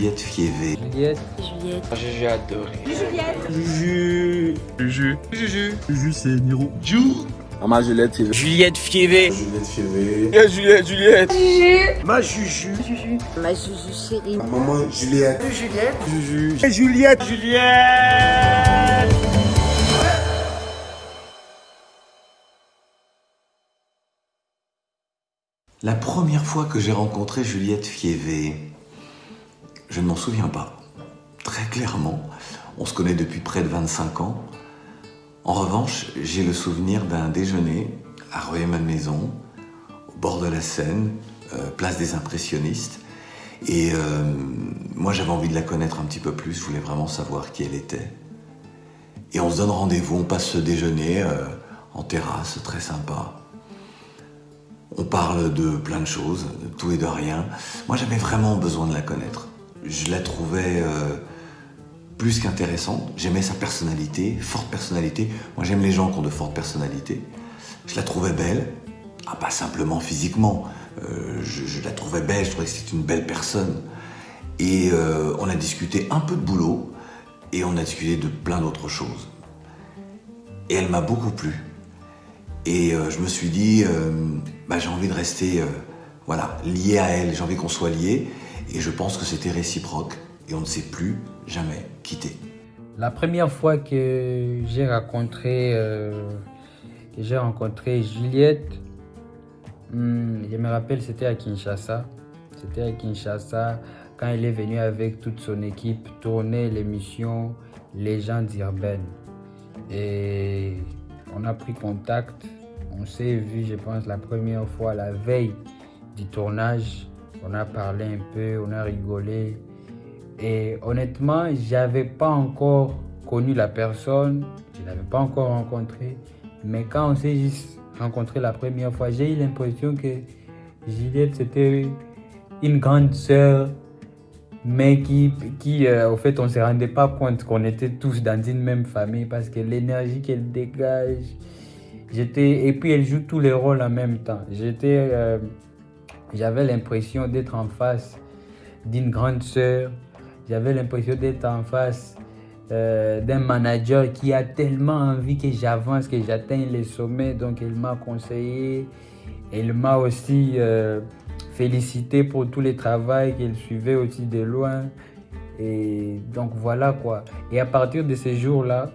Juliette Fievé. Juliette. Juliette. J'ai adoré. Juliette. Juju. Juju. Juju. Juju, c'est Niro. Jou. Maman Juliette Fievé. Juliette Fievé. Juliette Fievé. Juliette. Juju. Ma Juju. Juju. Ma Juju chérie. Maman Juliette. Juliette. Juju. Juliette. Juliette. La première fois que j'ai rencontré Juliette Fievé, je ne m'en souviens pas. Très clairement, on se connaît depuis près de 25 ans. En revanche, j'ai le souvenir d'un déjeuner à Rueil-Malmaison, au bord de la Seine, place des Impressionnistes. Et moi, j'avais envie de la connaître un petit peu plus, je voulais vraiment savoir qui elle était. Et on se donne rendez-vous, on passe ce déjeuner en terrasse, très sympa. On parle de plein de choses, de tout et de rien. Moi, j'avais vraiment besoin de la connaître. Je la trouvais plus qu'intéressante. J'aimais sa personnalité, forte personnalité. Moi, j'aime les gens qui ont de fortes personnalités. Je la trouvais belle. Ah, pas simplement physiquement. Je la trouvais belle, je trouvais que c'était une belle personne. Et on a discuté un peu de boulot et on a discuté de plein d'autres choses. Et elle m'a beaucoup plu. Et je me suis dit, j'ai envie de rester lié à elle, j'ai envie qu'on soit liés. Et je pense que c'était réciproque et on ne s'est plus jamais quitté. La première fois que j'ai rencontré Juliette, je me rappelle, c'était à Kinshasa. C'était à Kinshasa quand elle est venue avec toute son équipe tourner l'émission Légendes urbaines. Et on a pris contact. On s'est vu, je pense, la première fois la veille du tournage. On a parlé un peu, on a rigolé. Et honnêtement, j'avais pas encore connu la personne, je ne l'avais pas encore rencontrée. Mais quand on s'est juste rencontré la première fois, j'ai eu l'impression que Juliette, c'était une grande sœur, mais qui au fait, on ne se rendait pas compte qu'on était tous dans une même famille parce que l'énergie qu'elle dégage. Et puis elle joue tous les rôles en même temps. J'avais l'impression d'être en face d'une grande sœur. J'avais l'impression d'être en face d'un manager qui a tellement envie que j'avance, que j'atteigne les sommets. Donc elle m'a conseillé. Elle m'a aussi félicité pour tous les travaux qu'elle suivait aussi de loin. Et donc voilà quoi. Et à partir de ces jours-là,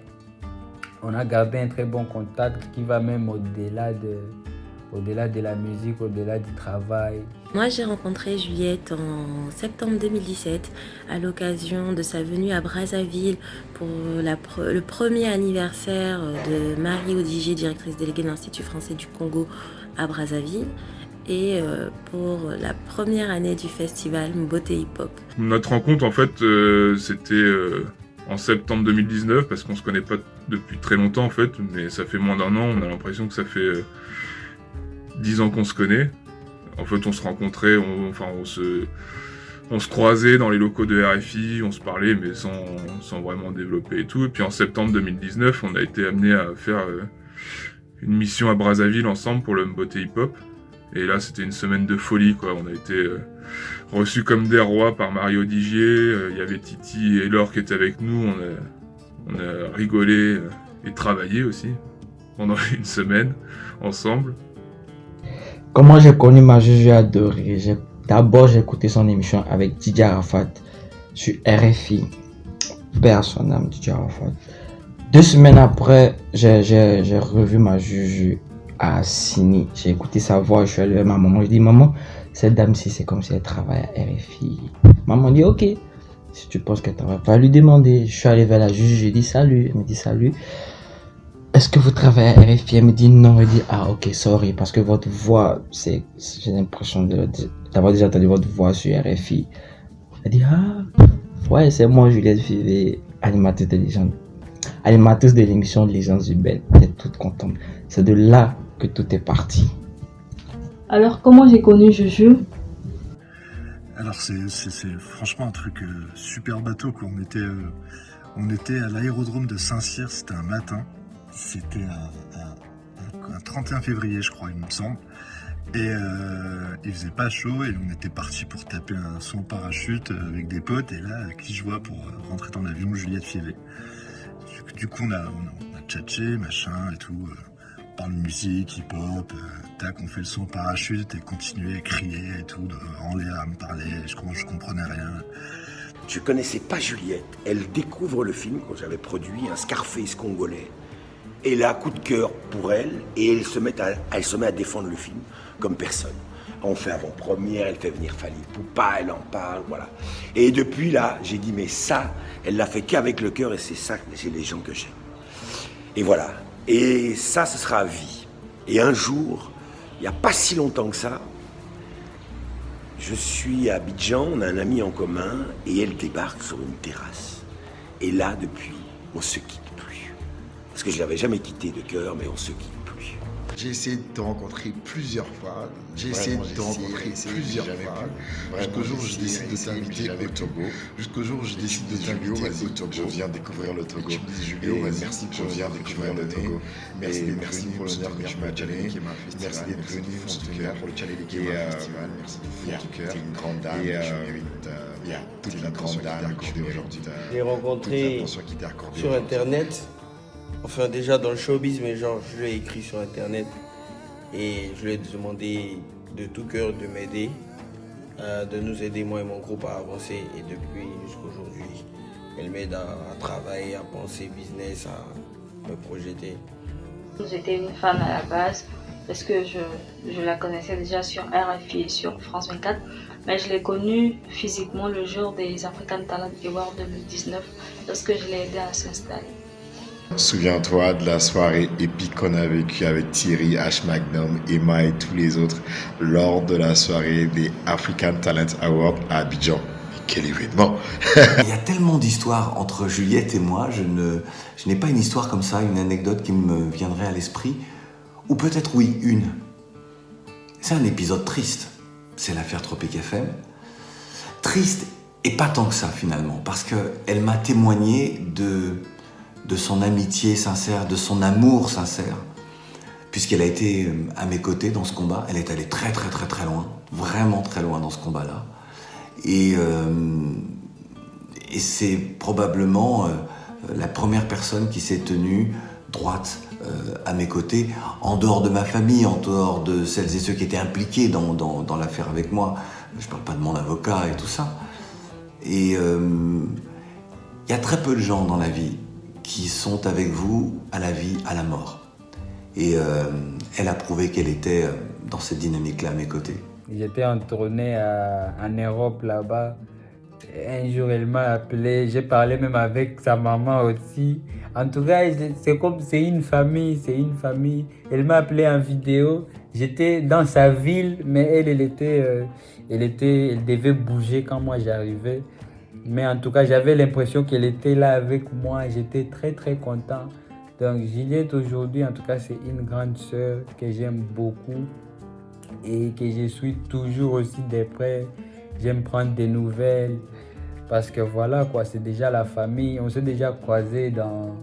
on a gardé un très bon contact qui va même au-delà de la musique, au-delà du travail. Moi, j'ai rencontré Juliette en septembre 2017 à l'occasion de sa venue à Brazzaville pour le premier anniversaire de Marie Odigier, directrice déléguée de l'Institut français du Congo à Brazzaville, et pour la première année du festival Beauté Hip Hop. Notre rencontre, en fait, c'était en septembre 2019, parce qu'on se connaît pas depuis très longtemps, en fait, mais ça fait moins d'un an, on a l'impression que ça fait 10 ans qu'on se connaît. En fait, on se rencontrait, on se croisait dans les locaux de RFI, on se parlait, mais sans vraiment développer et tout. Et puis en septembre 2019, on a été amené à faire une mission à Brazzaville ensemble pour le Beauté Hip Hop. Et là, c'était une semaine de folie, quoi. On a été reçus comme des rois par Marie Odigier. Il y avait Titi et Laure qui étaient avec nous. On a rigolé et travaillé aussi pendant une semaine ensemble. Comment j'ai connu ma Juju, j'ai adoré. D'abord, j'ai écouté son émission avec Didier Arafat sur RFI. Père son âme, Didier Arafat. 2 semaines après, j'ai revu ma Juju à Sini. J'ai écouté sa voix, je suis allé vers ma maman. Je dis, maman, cette dame-ci, c'est comme si elle travaille à RFI. Maman dit, ok, si tu penses qu'elle travaille, va lui demander. Je suis allé vers la Juju, j'ai dit salut. Elle me dit salut. Est-ce que vous travaillez à RFI? Elle me dit non. Elle dit ah ok, sorry, parce que votre voix, j'ai l'impression d'avoir déjà entendu votre voix sur RFI. Elle dit ah ouais, c'est moi Juliette Fievé, animatrice de l'émission Légendes urbaines. Elle est toute contente. C'est de là que tout est parti. Alors comment j'ai connu Juju? Alors c'est franchement un truc super bateau, quoi. On était à l'aérodrome de Saint-Cyr, c'était un matin. C'était un 31 février, je crois, il me semble. Et il faisait pas chaud et on était parti pour taper un saut en parachute avec des potes. Et là, qui je vois pour rentrer dans l'avion, Juliette Fievé. Du coup, on a tchatché, machin et tout. On parle de musique, hip-hop, tac, on fait le saut en parachute et continuer à crier et tout, en l'air à me parler. Je comprenais rien. Je connaissais pas Juliette. Elle découvre le film quand j'avais produit un Scarface congolais. Et là, coup de cœur pour elle, et elle se met à défendre le film comme personne. On fait avant-première, elle fait venir Fally Ipupa, elle en parle, voilà. Et depuis là, j'ai dit, mais ça, elle l'a fait qu'avec le cœur, et c'est ça, c'est les gens que j'aime. Et voilà. Et ça, ce sera à vie. Et un jour, il n'y a pas si longtemps que ça, je suis à Abidjan, on a un ami en commun, et elle débarque sur une terrasse. Et là, depuis, on se quitte plus. Parce que je l'avais jamais quitté de cœur, mais on se quitte plus. J'ai essayé de te rencontrer plusieurs fois. Jusqu'au jour où je décide de t'inviter au Togo. Jusqu'au jour où je décide de t'inviter au Togo. Je viens découvrir le Togo. Tu me dis, Julio, merci pour l'honneur que tu m'as donné. Merci pour l'honneur que tu m'as donné. Merci d'être venu soutenir pour le Tchalé Festival. Merci de tout cœur. Tu es une grande dame. Et toute la grande dame que tu es aujourd'hui. Je l'ai rencontré sur Internet. Enfin, déjà dans le showbiz, mais genre, je l'ai écrit sur Internet et je lui ai demandé de tout cœur de m'aider, de nous aider, moi et mon groupe, à avancer. Et depuis jusqu'à aujourd'hui, elle m'aide à travailler, à penser business, à me projeter. J'étais une fan à la base parce que je la connaissais déjà sur RFI et sur France 24, mais je l'ai connue physiquement le jour des African Talent Awards 2019 lorsque je l'ai aidée à s'installer. Souviens-toi de la soirée épique qu'on a vécue avec Thierry, H. Magnum, Emma et tous les autres lors de la soirée des African Talent Awards à Abidjan. Quel événement! Il y a tellement d'histoires entre Juliette et moi, je n'ai pas une histoire comme ça, une anecdote qui me viendrait à l'esprit. Ou peut-être oui, une. C'est un épisode triste, c'est l'affaire Tropic FM. Triste et pas tant que ça finalement, parce qu'elle m'a témoigné de son amitié sincère, de son amour sincère, puisqu'elle a été à mes côtés dans ce combat. Elle est allée très très très très loin, vraiment très loin dans ce combat-là. Et c'est probablement la première personne qui s'est tenue droite à mes côtés, en dehors de ma famille, en dehors de celles et ceux qui étaient impliqués dans l'affaire avec moi. Je parle pas de mon avocat et tout ça. Et il y a très peu de gens dans la vie qui sont avec vous à la vie, à la mort. Et elle a prouvé qu'elle était dans cette dynamique-là à mes côtés. J'étais en tournée en Europe là-bas. Un jour, elle m'a appelé. J'ai parlé même avec sa maman aussi. En tout cas, c'est une famille, c'est une famille. Elle m'a appelé en vidéo. J'étais dans sa ville, mais elle devait bouger quand moi j'arrivais. Mais en tout cas, j'avais l'impression qu'elle était là avec moi. J'étais très très content. Donc Juliette aujourd'hui, en tout cas, c'est une grande sœur que j'aime beaucoup et que je suis toujours aussi de près. J'aime prendre des nouvelles parce que voilà quoi, c'est déjà la famille. On s'est déjà croisés dans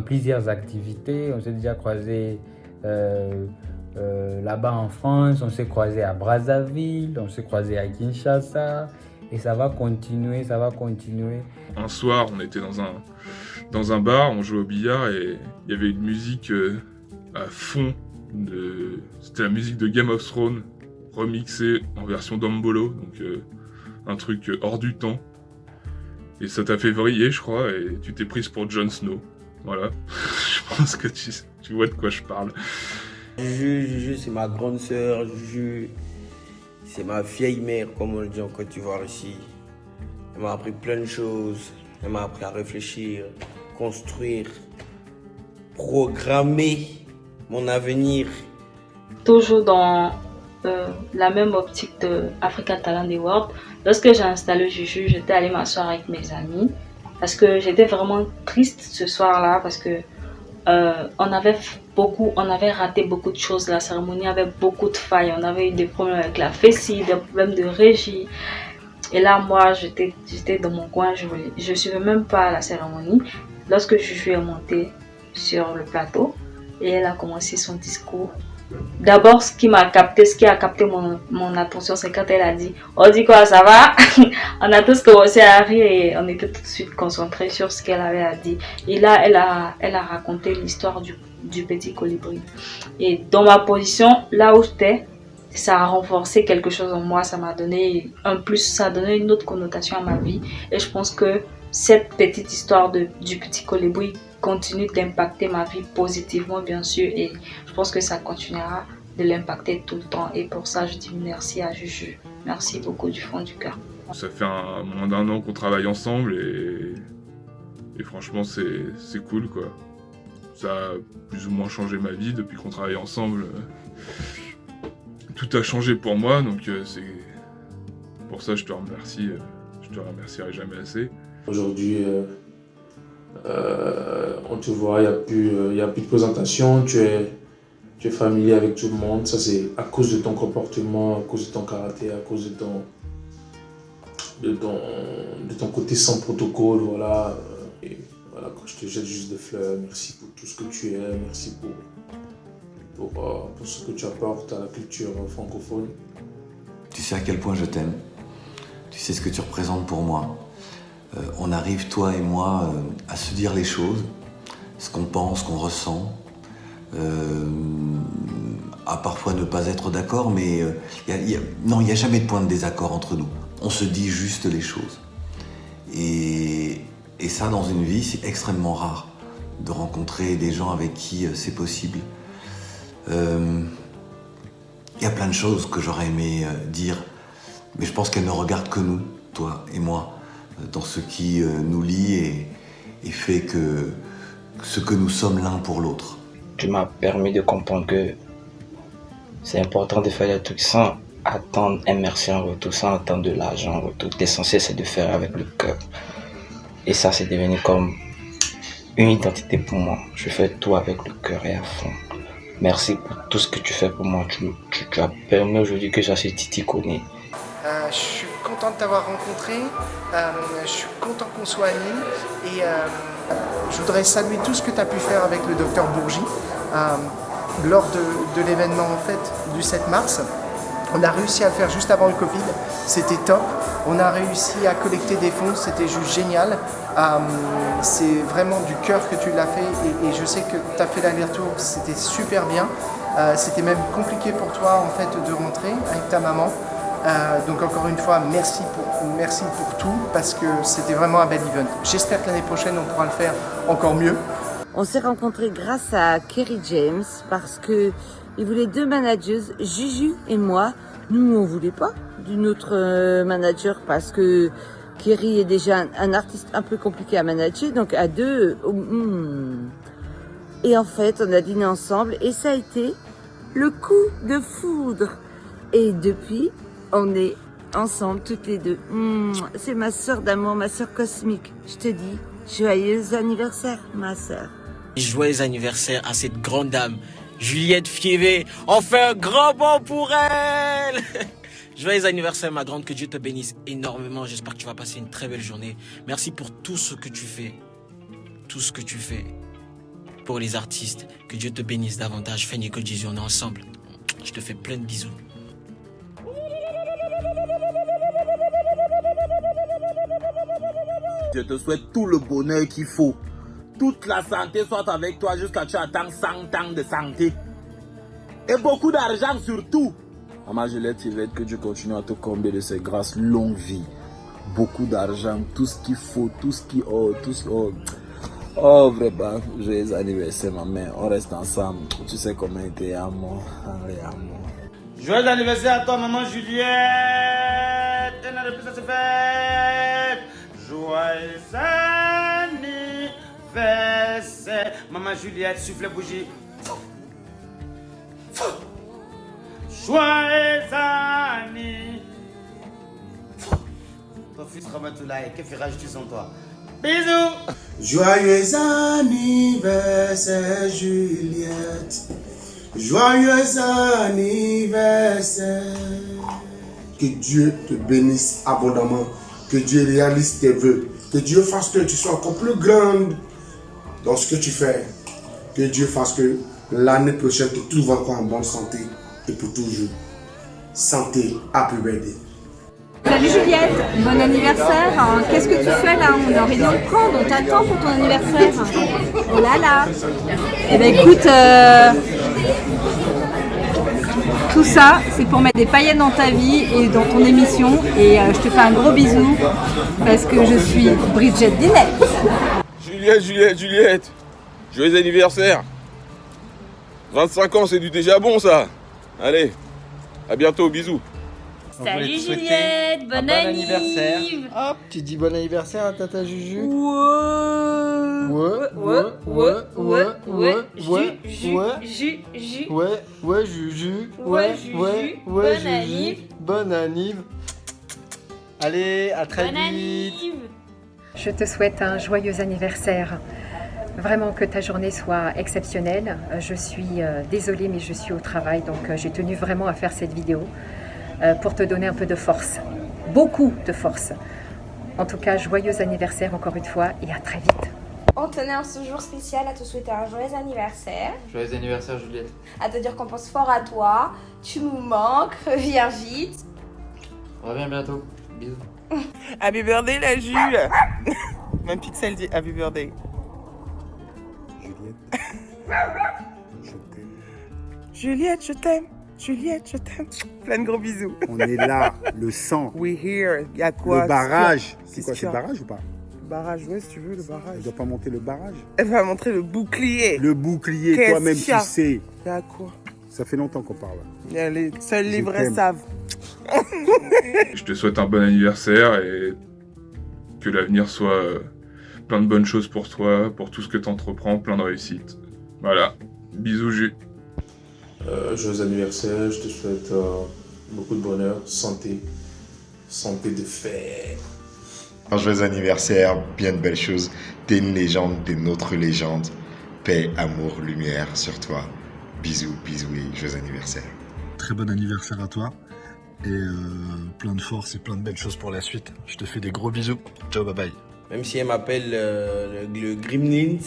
plusieurs activités. On s'est déjà croisés là-bas en France. On s'est croisés à Brazzaville. On s'est croisés à Kinshasa. Et ça va continuer, ça va continuer. Un soir, on était dans un bar, on jouait au billard et il y avait une musique à fond. C'était la musique de Game of Thrones, remixée en version Dombolo, donc un truc hors du temps. Et ça t'a fait vriller, je crois, et tu t'es prise pour Jon Snow. Voilà, je pense que tu vois de quoi je parle. Juju, c'est ma grande sœur, Juju. C'est ma vieille mère, comme on le dit en Côte d'Ivoire ici. Elle m'a appris plein de choses. Elle m'a appris à réfléchir, construire, programmer mon avenir. Toujours dans la même optique de African Talent Awards. Lorsque j'ai installé Juju, j'étais allée m'asseoir avec mes amis. Parce que j'étais vraiment triste ce soir-là. Parce que on avait raté beaucoup de choses. La cérémonie avait beaucoup de failles. On avait eu des problèmes avec la fessille, des problèmes de régie. Et là, moi, j'étais dans mon coin. Je ne suivais même pas la cérémonie. Lorsque Juju est montée sur le plateau et elle a commencé son discours, d'abord, ce qui a capté mon attention, c'est quand elle a dit « On dit quoi, ça va ?» On a tous commencé à rire et on était tout de suite concentrés sur ce qu'elle avait à dire. Et là, elle a raconté l'histoire du petit colibri. Et dans ma position, là où j'étais, ça a renforcé quelque chose en moi, ça m'a donné un plus, ça a donné une autre connotation à ma vie. Et je pense que cette petite histoire du petit colibri continue d'impacter ma vie positivement, bien sûr, et je pense que ça continuera de l'impacter tout le temps. Et pour ça, je dis merci à Juju. Merci beaucoup du fond du cœur. Ça fait moins d'1 an qu'on travaille ensemble et franchement, c'est cool, quoi. Ça a plus ou moins changé ma vie depuis qu'on travaille ensemble. Tout a changé pour moi, donc c'est pour ça je te remercie. Je te remercierai jamais assez. Aujourd'hui, on te voit, il n'y a plus de présentation, tu es familier avec tout le monde. Ça, c'est à cause de ton comportement, à cause de ton caractère, à cause de ton côté sans protocole. Voilà. Et voilà, je te jette juste des fleurs. Merci pour tout ce que tu es, merci pour ce que tu apportes à la culture francophone. Tu sais à quel point je t'aime. Tu sais ce que tu représentes pour moi. On arrive, toi et moi, à se dire les choses, ce qu'on pense, ce qu'on ressent, à parfois ne pas être d'accord, mais non, il n'y a jamais de point de désaccord entre nous. On se dit juste les choses. Et ça, dans une vie, c'est extrêmement rare de rencontrer des gens avec qui c'est possible. Il y a plein de choses que j'aurais aimé dire, mais je pense qu'elles ne regardent que nous, toi et moi, dans ce qui nous lie et fait que ce que nous sommes l'un pour l'autre. Tu m'as permis de comprendre que c'est important de faire des trucs sans attendre un merci en retour, sans attendre de l'argent en retour. L'essentiel, c'est de faire avec le cœur. Et ça, c'est devenu comme une identité pour moi. Je fais tout avec le cœur et à fond. Merci pour tout ce que tu fais pour moi. Tu as permis aujourd'hui que j'achète Titi Koné. Je suis content de t'avoir rencontré, je suis content qu'on soit amis et je voudrais saluer tout ce que tu as pu faire avec le docteur Bourgi lors de l'événement en fait, du 7 mars. On a réussi à le faire juste avant le Covid, c'était top. On a réussi à collecter des fonds, c'était juste génial. C'est vraiment du cœur que tu l'as fait et je sais que tu as fait l'aller-retour, c'était super bien. C'était même compliqué pour toi en fait de rentrer avec ta maman. Donc encore une fois, merci pour tout parce que c'était vraiment un bel event. J'espère que l'année prochaine on pourra le faire encore mieux. On s'est rencontrés grâce à Kerry James parce que il voulait 2 managers, Juju et moi. Nous on voulait pas d'une autre manager parce que Kerry est déjà un artiste un peu compliqué à manager, donc à 2. Et en fait, on a dîné ensemble et ça a été le coup de foudre. Et depuis, on est ensemble toutes les 2. C'est ma sœur d'amour, ma sœur cosmique. Je te dis, joyeux anniversaire, ma sœur. Joyeux anniversaire à cette grande dame, Juliette Fievé. On fait un grand bond pour elle. Joyeux anniversaire, ma grande. Que Dieu te bénisse énormément. J'espère que tu vas passer une très belle journée. Merci pour tout ce que tu fais. Tout ce que tu fais pour les artistes. Que Dieu te bénisse davantage. Fais que Jésus, on est ensemble. Je te fais plein de bisous. Je te souhaite tout le bonheur qu'il faut. Toute la santé soit avec toi jusqu'à ce que tu atteins 100 ans de santé. Et beaucoup d'argent surtout. Maman Juliette Yvette, que Dieu continue à te combler de ses grâces, longue vie. Beaucoup d'argent, tout ce qu'il faut, tout ce qui... Oh, vraiment, joyeux anniversaire, ma mère. On reste ensemble. Tu sais comment était amour. Allez, amour. Joyeux anniversaire à toi, maman Juliette. Elle n'a plus à se faire. Joyeux anniversaire. Maman Juliette, souffle bougie. Joyeux anniversaire. Ton fils Ramatoulaye, que feras-tu sans toi? Bisous. Joyeux anniversaire Juliette. Joyeux anniversaire. Que Dieu te bénisse abondamment. Que Dieu réalise tes vœux. Que Dieu fasse que tu sois encore plus grande dans ce que tu fais. Que Dieu fasse que l'année prochaine que tout va encore en bonne santé et pour toujours. Santé, happy birthday. Salut Juliette, bon anniversaire. Qu'est-ce que tu fais là? On aurait dû le prendre, on t'attend pour ton anniversaire. Oh là là. Eh ben écoute, tout ça c'est pour mettre des paillettes dans ta vie et dans ton émission. Et je te fais un gros bisou parce que je suis Bridget Dinette. Juliette, joyeux anniversaire. 25 ans, c'est du déjà bon ça. Allez, à bientôt, bisous. Salut Juliette, bon anniversaire. Hop, tu dis bon anniversaire à Tata Juju. Bonne anniv. Allez, à très vite. Je te souhaite un joyeux anniversaire. Vraiment que ta journée soit exceptionnelle. Je suis désolée, mais je suis au travail, donc j'ai tenu vraiment à faire cette vidéo pour te donner un peu de force. Beaucoup de force. En tout cas, joyeux anniversaire encore une fois et à très vite. On tenait en ce jour spécial à te souhaiter un joyeux anniversaire. Joyeux anniversaire Juliette. À te dire qu'on pense fort à toi. Tu nous manques, reviens vite. Reviens bientôt. Bisous. Happy birthday la Jules. Même Pixel dit happy birthday. Juliette, je t'aime. Juliette, je t'aime. Plein de gros bisous. On est là, le sang. We here. Y a quoi? Le barrage. C'est quoi, c'est le barrage ou pas? Le barrage, ouais, si tu veux, le barrage. Elle doit pas monter le barrage. Elle va montrer le bouclier. Le bouclier, toi-même tu sais. Y a quoi? Ça fait longtemps qu'on parle. Seuls les vrais savent. Je te souhaite un bon anniversaire et que l'avenir soit plein de bonnes choses pour toi, pour tout ce que tu entreprends, plein de réussite. Voilà. Bisous, Jus. Joyeux anniversaire, je te souhaite beaucoup de bonheur, santé de fer. Un joyeux anniversaire, bien de belles choses. T'es une légende, t'es notre légende. Paix, amour, lumière sur toi. Bisous, bisous et joyeux anniversaire. Très bon anniversaire à toi. Et plein de force et plein de belles choses pour la suite. Je te fais des gros bisous. Ciao, bye bye. Même si elle m'appelle le Gremlins,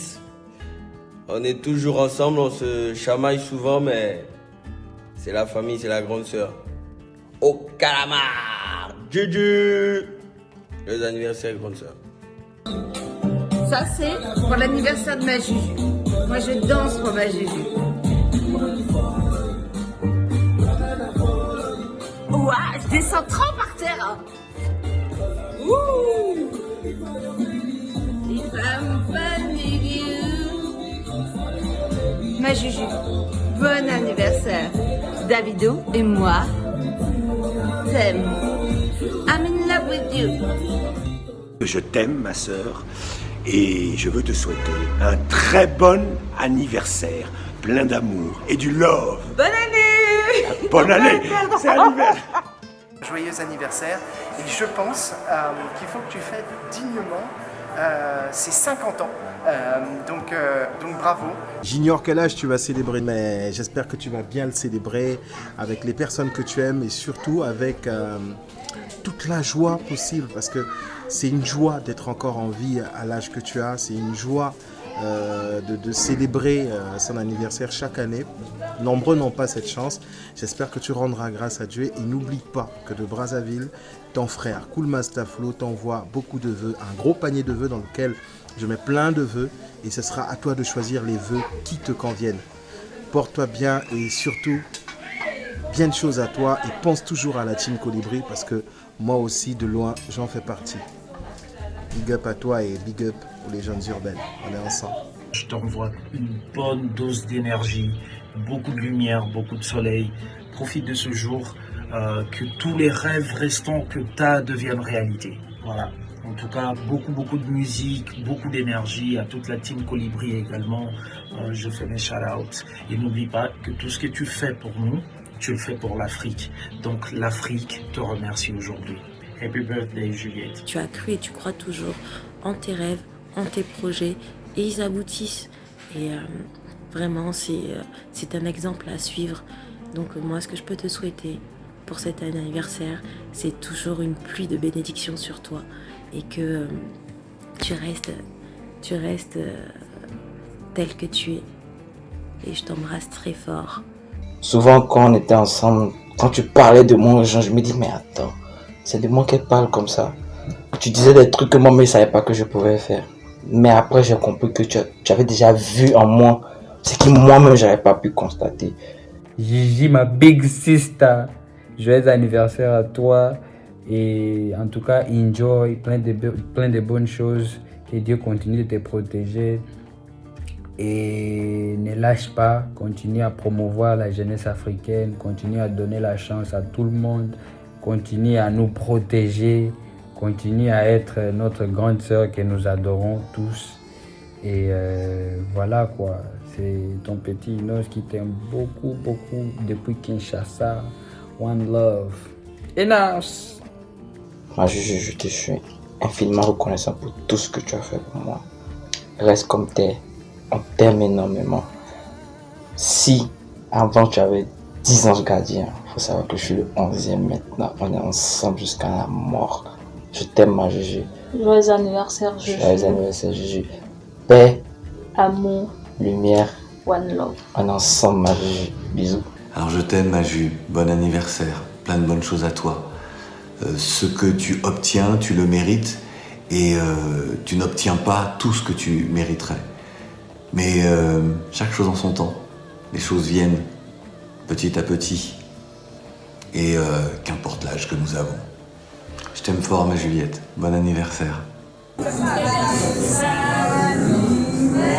on est toujours ensemble, on se chamaille souvent, mais c'est la famille, c'est la grande sœur. Au calamar, Juju. Joyeux anniversaire, grande sœur. Ça, c'est pour l'anniversaire de ma Juju. Moi, je danse pour ma Juju. Ouah, je descends trop par terre. Hein. Ouh. Ma Juju, bon anniversaire. Davido et moi t'aime. I'm in love with you. Je t'aime, ma sœur, et je veux te souhaiter un très bon anniversaire, plein d'amour et du love. Bonne année. Bonne année. C'est anniversaire. Joyeux anniversaire. Et je pense qu'il faut que tu fêtes dignement ces 50 ans. Donc bravo. J'ignore quel âge tu vas célébrer, mais j'espère que tu vas bien le célébrer avec les personnes que tu aimes et surtout avec toute la joie possible, parce que c'est une joie d'être encore en vie à l'âge que tu as, c'est une joie de célébrer son anniversaire chaque année. Nombreux n'ont pas cette chance. J'espère que tu rendras grâce à Dieu et n'oublie pas que de Brazzaville, ton frère Cool Mastaflo t'envoie beaucoup de vœux, un gros panier de vœux dans lequel je mets plein de vœux et ce sera à toi de choisir les vœux qui te conviennent. Porte-toi bien et surtout, bien de choses à toi et pense toujours à la Team Colibri parce que moi aussi, de loin, j'en fais partie. Big up à toi et big up aux légendes urbaines. On est ensemble. Je t'envoie une bonne dose d'énergie, beaucoup de lumière, beaucoup de soleil. Profite de ce jour, que tous les rêves restants que tu as deviennent réalité. Voilà. En tout cas, beaucoup de musique, beaucoup d'énergie à toute la Team Colibri également. Je fais mes shout-outs. Et n'oublie pas que tout ce que tu fais pour nous, tu le fais pour l'Afrique. Donc l'Afrique te remercie aujourd'hui. Happy birthday, Juliette. Tu as cru et tu crois toujours en tes rêves, en tes projets, et ils aboutissent. Et vraiment, c'est un exemple à suivre. Donc moi, ce que je peux te souhaiter pour cet anniversaire, c'est toujours une pluie de bénédictions sur toi. Et que tu restes tel que tu es. et je t'embrasse très fort. Souvent, quand on était ensemble, quand tu parlais de moi aux gens, je me dis, mais attends, c'est de moi qu'elle parle comme ça. Tu disais des trucs que moi, mais je ne savais pas que je pouvais faire. Mais après, j'ai compris que tu avais déjà vu en moi ce que moi-même, je n'avais pas pu constater. Gigi, ma big sister, joyeux anniversaire à toi. Et en tout cas, enjoy plein de bonnes choses. Que Dieu continue de te protéger. Et ne lâche pas, continue à promouvoir la jeunesse africaine, continue à donner la chance à tout le monde, continue à nous protéger, continue à être notre grande sœur que nous adorons tous. Et voilà quoi, c'est ton petit Inos qui t'aime beaucoup, beaucoup depuis Kinshasa. One love. Inos! Moi, je te suis infiniment reconnaissant pour tout ce que tu as fait pour moi. Reste comme t'es. On t'aime énormément. Si avant tu avais 10 anges gardiens, il faut savoir que je suis le 11e maintenant. On est ensemble jusqu'à la mort. Je t'aime, ma Juju. Joyeux anniversaire, Juju. Joyeux anniversaire, Juju. Paix, amour, lumière, one love. On est ensemble, ma Juju. Bisous. Alors je t'aime, ma Juju. Bon anniversaire. Plein de bonnes choses à toi. Ce que tu obtiens, tu le mérites. Et tu n'obtiens pas tout ce que tu mériterais. Mais chaque chose en son temps. Les choses viennent petit à petit. Et qu'importe l'âge que nous avons. Je t'aime fort, ma Juliette. Bon anniversaire. Joyeux anniversaire.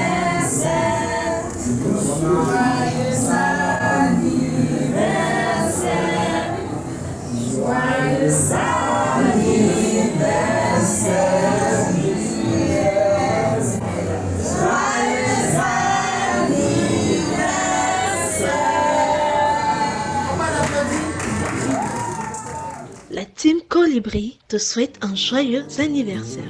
Joyeux anniversaire. Joyeux anniversaire. La team Colibri te souhaite un joyeux anniversaire.